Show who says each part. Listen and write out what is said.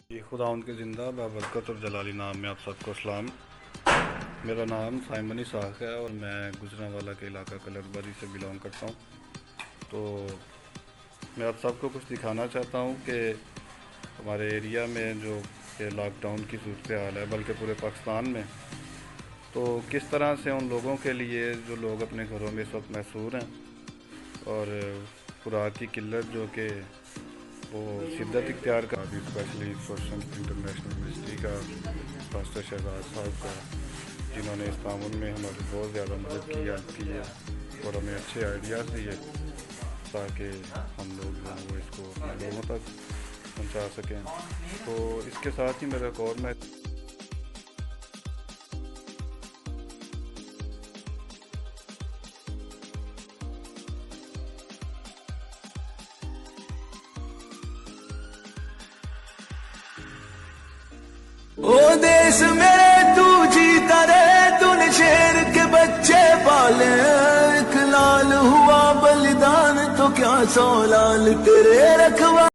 Speaker 1: یہ خدا ان کے زندہ بابرکت اور جلالی نام میں آپ سب کو سلام۔ میرا نام سائمن اسحاق ہے اور میں گجرانوالہ کے علاقہ کلر بری سے بلانگ کرتا ہوں۔ تو میں آپ سب کو کچھ دکھانا چاہتا ہوں کہ ہمارے ایریا میں جو کہ لاک ڈاؤن کی صورتحال ہے، بلکہ پورے پاکستان میں، تو کس طرح سے ان لوگوں کے لیے جو لوگ اپنے گھروں میں اس وقت محصور ہیں اور خوراک کی قلت جو کہ وہ شدت اختیار کا بھی، اسپیشلی پرسن انٹرنیشنل یونیورسٹی کا پاسٹر شہزاد صاحب کا، جنہوں نے اس تعاون میں ہماری بہت زیادہ مدد کی ہے اور ہمیں اچھے آئیڈیاز دیے تاکہ ہم لوگ جو ہیں وہ اس کو اپنے لوگوں تک پہنچا سکیں۔ تو اس کے ساتھ ہی میرا ایک اور میں
Speaker 2: او دیس میرے تو جیتا رہے، تو نے شیر کے بچے پالے، ایک لال ہوا بلیدان تو کیا 100 لال تیرے رکھوا